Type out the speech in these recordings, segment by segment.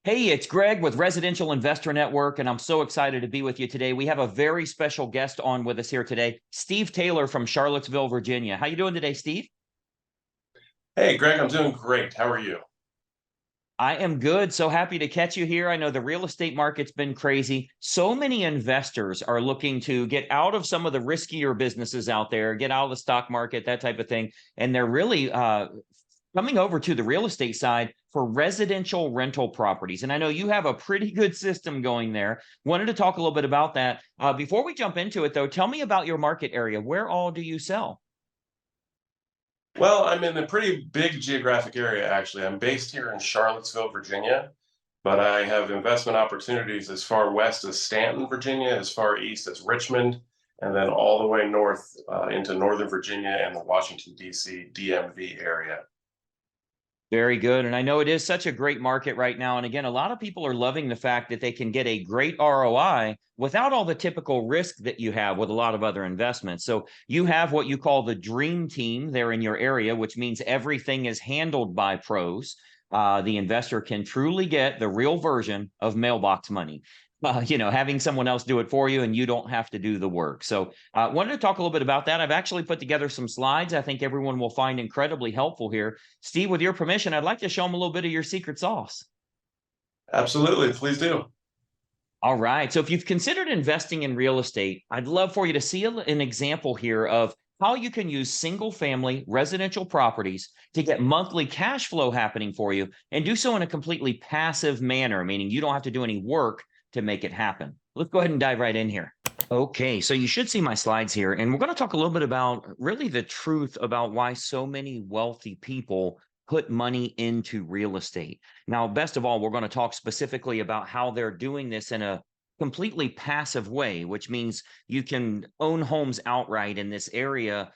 Hey, it's Greg with Residential Investor Network, and I'm so excited to be with you today. We have a very special guest on with us here today, Steve Taylor from Charlottesville, Virginia. How you doing today, Steve? Hey, Greg, I'm doing great. How are you? I am good. So happy to catch you here. I know the real estate market's been crazy. So many investors are looking to get out of some of the riskier businesses out there, get out of the stock market, that type of thing. And they're really coming over to the real estate side for residential rental properties. And I know you have a pretty good system going there. Wanted to talk a little bit about that. Before we jump into it, though, tell me about your market area. Where all do you sell? Well, I'm in a pretty big geographic area, actually. I'm based here in Charlottesville, Virginia, but I have investment opportunities as far west as Stanton, Virginia, as far east as Richmond, and then all the way north into Northern Virginia and the Washington, D.C. DMV area. Very good. And I know it is such a great market right now. And again, a lot of people are loving the fact that they can get a great ROI without all the typical risk that you have with a lot of other investments. So you have what you call the dream team there in your area, which means everything is handled by pros. The investor can truly get the real version of mailbox money. Having someone else do it for you and you don't have to do the work. So wanted to talk a little bit about that. I've actually put together some slides I think everyone will find incredibly helpful here. Steve, with your permission, I'd like to show them a little bit of your secret sauce. Absolutely, please do. All right. So if you've considered investing in real estate, I'd love for you to see an example here of how you can use single family residential properties to get monthly cash flow happening for you and do so in a completely passive manner, meaning you don't have to do any work to make it happen. Let's go ahead and dive right in here. Okay, so you should see my slides here, and we're going to talk a little bit about really the truth about why so many wealthy people put money into real estate. Now, best of all, we're going to talk specifically about how they're doing this in a completely passive way, which means you can own homes outright in this area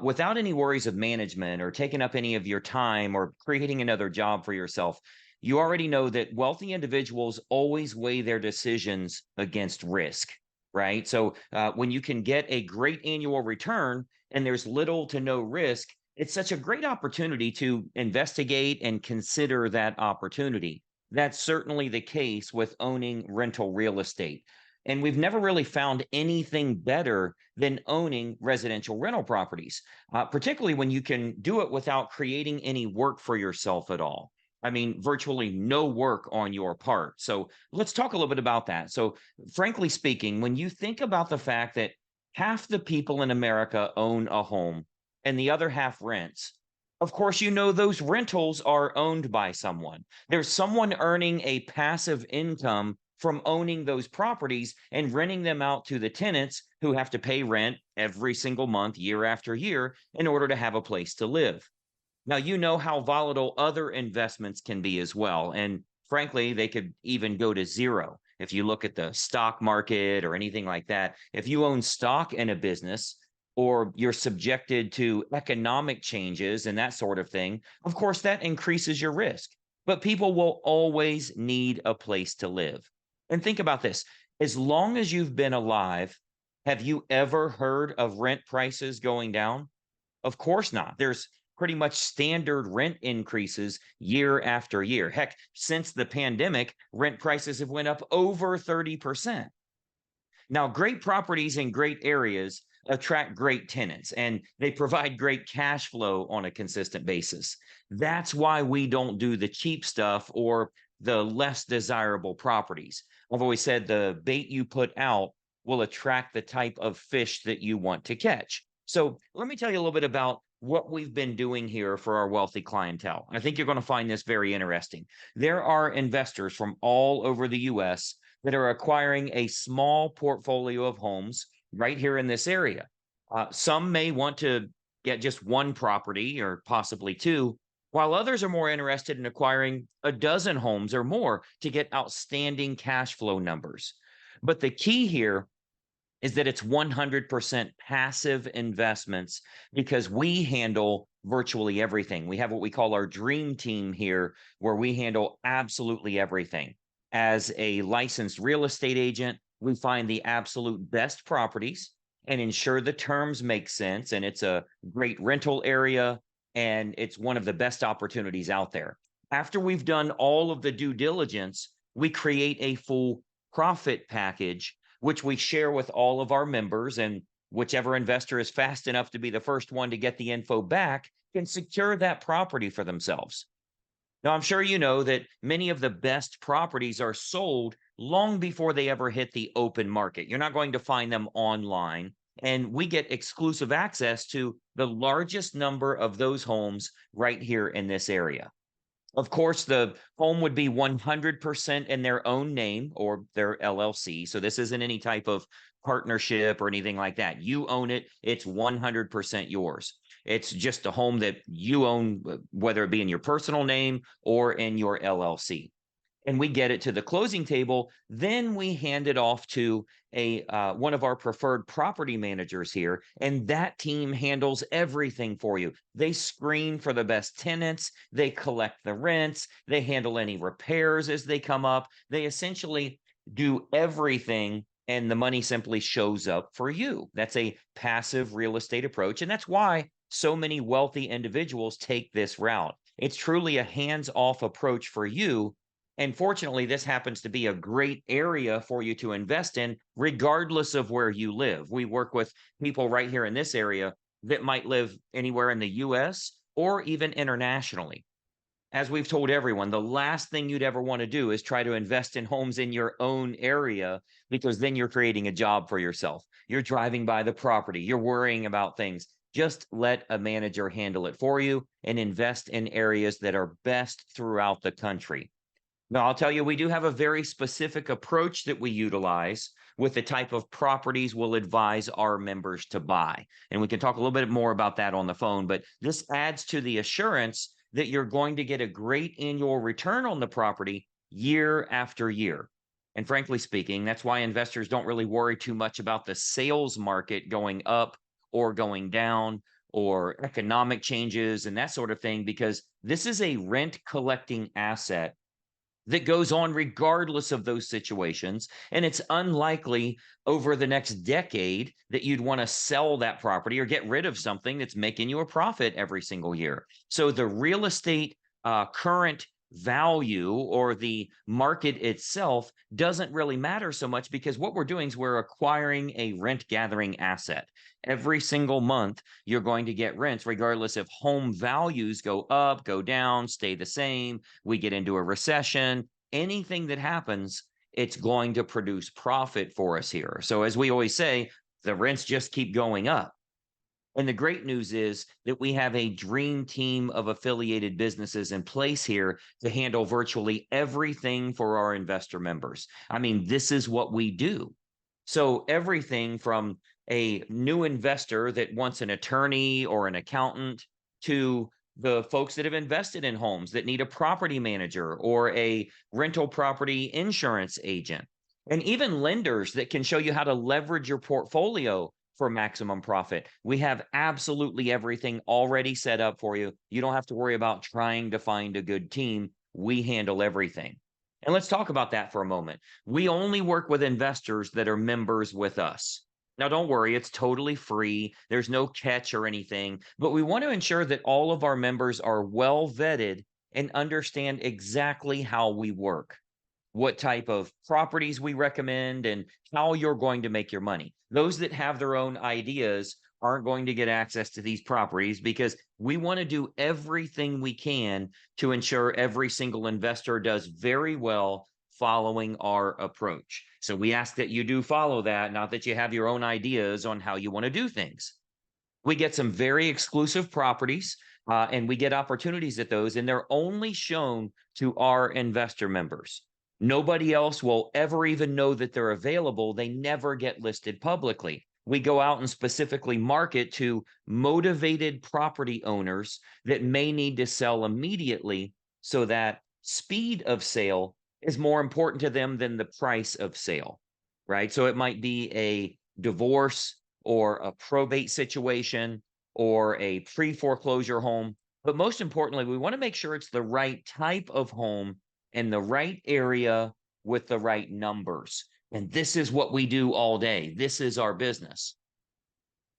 without any worries of management or taking up any of your time or creating another job for yourself. You already know that wealthy individuals always weigh their decisions against risk, right? So when you can get a great annual return and there's little to no risk, it's such a great opportunity to investigate and consider that opportunity. That's certainly the case with owning rental real estate. And we've never really found anything better than owning residential rental properties, particularly when you can do it without creating any work for yourself at all. I mean, virtually no work on your part. So let's talk a little bit about that. So, frankly speaking, when you think about the fact that half the people in America own a home and the other half rents, of course, you know those rentals are owned by someone. There's someone earning a passive income from owning those properties and renting them out to the tenants who have to pay rent every single month, year after year, in order to have a place to live. Now, you know how volatile other investments can be as well. And frankly, they could even go to zero. If you look at the stock market or anything like that, if you own stock in a business or you're subjected to economic changes and that sort of thing, of course, that increases your risk. But people will always need a place to live. And think about this, as long as you've been alive, have you ever heard of rent prices going down? Of course not. There's pretty much standard rent increases year after year. Heck, since the pandemic, rent prices have went up over 30%. Now, great properties in great areas attract great tenants and they provide great cash flow on a consistent basis. That's why we don't do the cheap stuff or the less desirable properties. I've always said the bait you put out will attract the type of fish that you want to catch. So let me tell you a little bit about what we've been doing here for our wealthy clientele. I think you're going to find this very interesting. There are investors from all over the US that are acquiring a small portfolio of homes right here in this area. Some may want to get just one property or possibly two, while others are more interested in acquiring a dozen homes or more to get outstanding cash flow numbers. But the key here is that it's 100% passive investments because we handle virtually everything. We have what we call our dream team here, where we handle absolutely everything. As a licensed real estate agent, we find the absolute best properties and ensure the terms make sense. And it's a great rental area and it's one of the best opportunities out there. After we've done all of the due diligence, we create a full profit package, which we share with all of our members. And whichever investor is fast enough to be the first one to get the info back can secure that property for themselves. Now, I'm sure you know that many of the best properties are sold long before they ever hit the open market. You're not going to find them online. And we get exclusive access to the largest number of those homes right here in this area. Of course, the home would be 100% in their own name or their LLC. So this isn't any type of partnership or anything like that. You own it, it's 100% yours. It's just a home that you own, whether it be in your personal name or in your LLC. And we get it to the closing table, then we hand it off to a one of our preferred property managers here, and that team handles everything for you. They screen for the best tenants, they collect the rents, they handle any repairs as they come up. They essentially do everything, and the money simply shows up for you. That's a passive real estate approach, and that's why so many wealthy individuals take this route. It's truly a hands-off approach for you, and fortunately, this happens to be a great area for you to invest in, regardless of where you live. We work with people right here in this area that might live anywhere in the US or even internationally. As we've told everyone, the last thing you'd ever want to do is try to invest in homes in your own area, because then you're creating a job for yourself. You're driving by the property, you're worrying about things. Just let a manager handle it for you and invest in areas that are best throughout the country. Now, I'll tell you, we do have a very specific approach that we utilize with the type of properties we'll advise our members to buy. And we can talk a little bit more about that on the phone, but this adds to the assurance that you're going to get a great annual return on the property year after year. And frankly speaking, that's why investors don't really worry too much about the sales market going up or going down or economic changes and that sort of thing, because this is a rent collecting asset that goes on regardless of those situations. And it's unlikely over the next decade that you'd want to sell that property or get rid of something that's making you a profit every single year. So the real estate current value or the market itself doesn't really matter so much, because what we're doing is we're acquiring a rent gathering asset. Every single month, you're going to get rents regardless if home values go up, go down, stay the same, we get into a recession, anything that happens, it's going to produce profit for us here. So as we always say, the rents just keep going up. And the great news is that we have a dream team of affiliated businesses in place here to handle virtually everything for our investor members. I mean, this is what we do. So everything from a new investor that wants an attorney or an accountant, to the folks that have invested in homes that need a property manager or a rental property insurance agent, and even lenders that can show you how to leverage your portfolio for maximum profit. We have absolutely everything already set up for you. You don't have to worry about trying to find a good team. We handle everything. And let's talk about that for a moment. We only work with investors that are members with us. Now, don't worry, it's totally free. There's no catch or anything, but we want to ensure that all of our members are well vetted and understand exactly how we work, what type of properties we recommend, and how you're going to make your money. Those that have their own ideas aren't going to get access to these properties, because we want to do everything we can to ensure every single investor does very well following our approach. So we ask that you do follow that, not that you have your own ideas on how you want to do things. We get some very exclusive properties, and we get opportunities at those, and they're only shown to our investor members. Nobody else will ever even know that they're available. They never get listed publicly. We go out and specifically market to motivated property owners that may need to sell immediately, so that speed of sale is more important to them than the price of sale, right? So it might be a divorce or a probate situation or a pre-foreclosure home. But most importantly, we want to make sure it's the right type of home in the right area with the right numbers. And this is what we do all day. This is our business.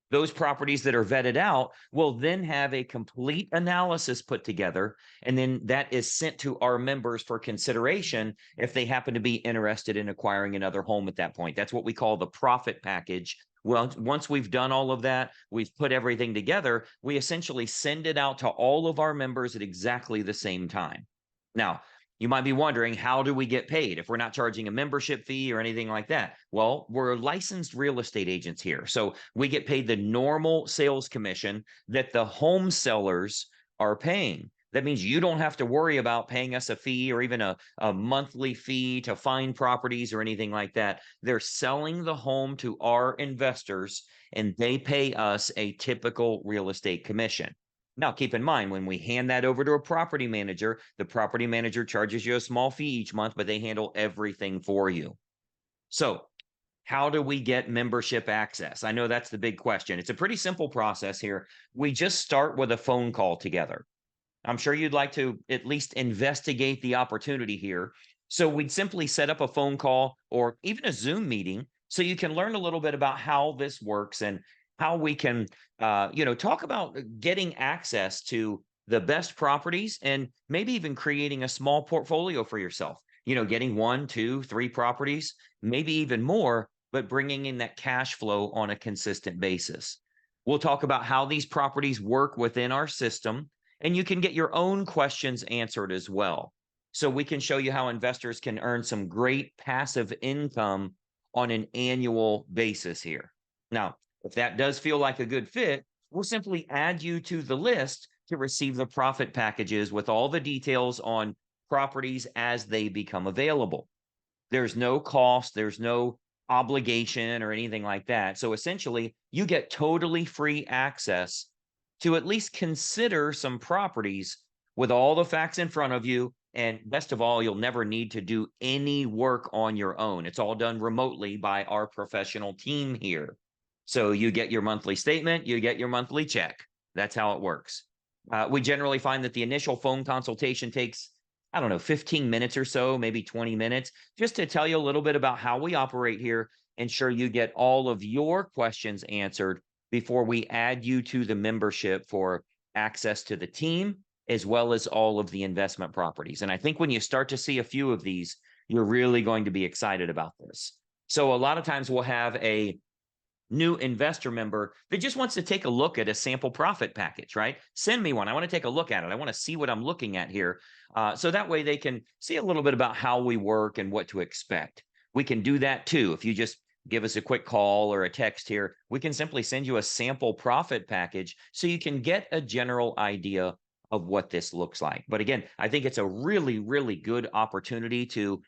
Those properties that are vetted out will then have a complete analysis put together, and then that is sent to our members for consideration if they happen to be interested in acquiring another home at that point. That's what we call the profit package. Well, once we've done all of that, we've put everything together, we essentially send it out to all of our members at exactly the same time. Now, you might be wondering, how do we get paid if we're not charging a membership fee or anything like that? Well, we're licensed real estate agents here. So we get paid the normal sales commission that the home sellers are paying. That means you don't have to worry about paying us a fee or even a monthly fee to find properties or anything like that. They're selling the home to our investors and they pay us a typical real estate commission. Now, keep in mind, when we hand that over to a property manager, the property manager charges you a small fee each month, but they handle everything for you. So, how do we get membership access? I know that's the big question. It's a pretty simple process here. We just start with a phone call together. I'm sure you'd like to at least investigate the opportunity here. So, we'd simply set up a phone call or even a Zoom meeting so you can learn a little bit about how this works and how we can talk about getting access to the best properties and maybe even creating a small portfolio for yourself, getting one, two, three properties, maybe even more, but bringing in that cash flow on a consistent basis. We'll talk about how these properties work within our system, and you can get your own questions answered as well. So we can show you how investors can earn some great passive income on an annual basis here. Now, if that does feel like a good fit, we'll simply add you to the list to receive the profit packages with all the details on properties as they become available. There's no cost, there's no obligation or anything like that. So essentially, you get totally free access to at least consider some properties with all the facts in front of you. And best of all, you'll never need to do any work on your own. It's all done remotely by our professional team here. So you get your monthly statement, you get your monthly check. That's how it works. We generally find that the initial phone consultation takes, I don't know, 15 minutes or so, maybe 20 minutes, just to tell you a little bit about how we operate here, ensure you get all of your questions answered before we add you to the membership for access to the team, as well as all of the investment properties. And I think when you start to see a few of these, you're really going to be excited about this. So a lot of times we'll have a new investor member that just wants to take a look at a sample profit package, right? Send me one. I want to take a look at it. I want to see what I'm looking at here. So that way they can see a little bit about how we work and what to expect. We can do that too. If you just give us a quick call or a text here, we can simply send you a sample profit package so you can get a general idea of what this looks like. But again, I think it's a really, really good opportunity to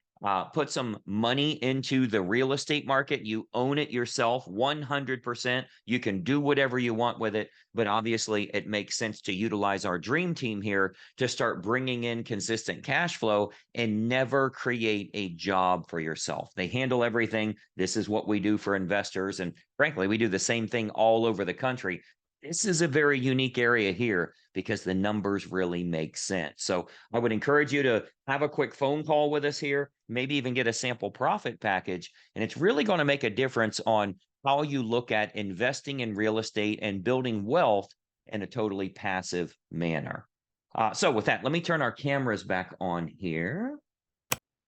put some money into the real estate market. You own it yourself 100%. You can do whatever you want with it. But obviously, it makes sense to utilize our dream team here to start bringing in consistent cash flow and never create a job for yourself. They handle everything. This is what we do for investors. And frankly, we do the same thing all over the country. This is a very unique area here because the numbers really make sense. So I would encourage you to have a quick phone call with us here, maybe even get a sample profit package. And it's really going to make a difference on how you look at investing in real estate and building wealth in a totally passive manner. So with that, let me turn our cameras back on here.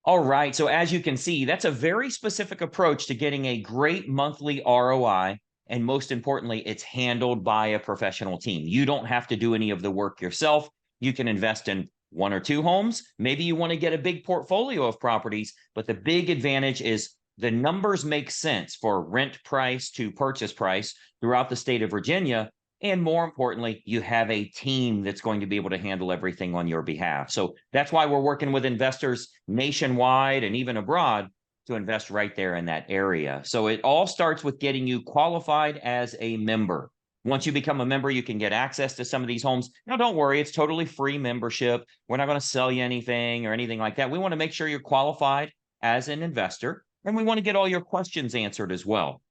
All right. So as you can see, that's a very specific approach to getting a great monthly ROI. And most importantly, it's handled by a professional team. You don't have to do any of the work yourself. You can invest in one or two homes. Maybe you want to get a big portfolio of properties, but the big advantage is the numbers make sense for rent price to purchase price throughout the state of Virginia. And more importantly, you have a team that's going to be able to handle everything on your behalf. So that's why we're working with investors nationwide and even abroad to invest right there in that area. So it all starts with getting you qualified as a member. Once you become a member, you can get access to some of these homes. Now, don't worry, it's totally free membership. We're not going to sell you anything or anything like that. We want to make sure you're qualified as an investor, and we want to get all your questions answered as well.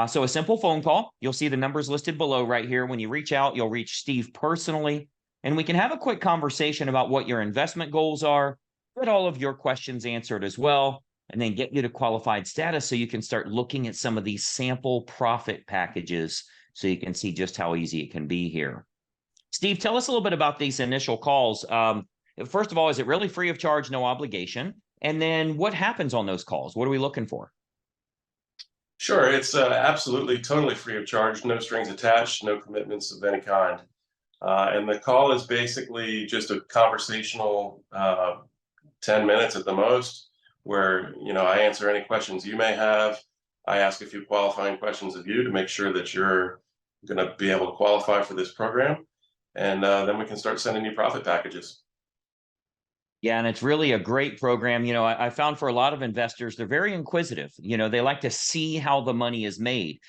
So a simple phone call. You'll see the numbers listed below right here. When you reach out, you'll reach Steve personally, and we can have a quick conversation about what your investment goals are, get all of your questions answered as well, and then get you to qualified status so you can start looking at some of these sample profit packages so you can see just how easy it can be here. Steve, tell us a little bit about these initial calls. First of all, is it really free of charge, no obligation? And then what happens on those calls? What are we looking for? Sure, it's absolutely totally free of charge, no strings attached, no commitments of any kind. And the call is basically just a conversational 10 minutes at the most, where I answer any questions you may have. I ask a few qualifying questions of you to make sure that you're going to be able to qualify for this program. And then we can start sending you profit packages. Yeah, and it's really a great program. I found for a lot of investors, they're very inquisitive. They like to see how the money is made.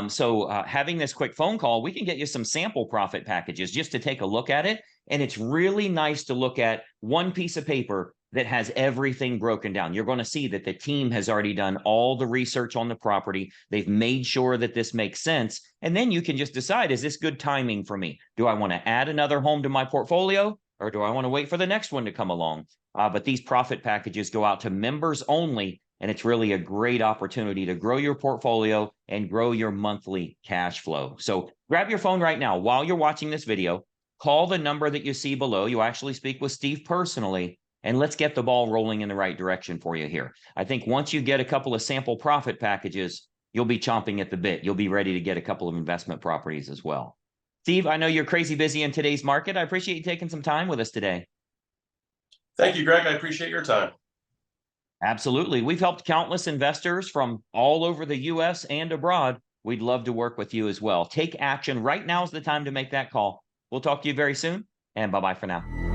So having this quick phone call, we can get you some sample profit packages just to take a look at it. And it's really nice to look at one piece of paper that has everything broken down. You're going to see that the team has already done all the research on the property. They've made sure that this makes sense. And then you can just decide, is this good timing for me? Do I want to add another home to my portfolio? Or do I want to wait for the next one to come along? But these profit packages go out to members only, and it's really a great opportunity to grow your portfolio and grow your monthly cash flow. So grab your phone right now while you're watching this video, call the number that you see below. You actually speak with Steve personally, and let's get the ball rolling in the right direction for you here. I think once you get a couple of sample profit packages, you'll be chomping at the bit. You'll be ready to get a couple of investment properties as well. Steve, I know you're crazy busy in today's market. I appreciate you taking some time with us today. Thank you, Greg. I appreciate your time. Absolutely. We've helped countless investors from all over the US and abroad. We'd love to work with you as well. Take action. Right now is the time to make that call. We'll talk to you very soon, and bye-bye for now.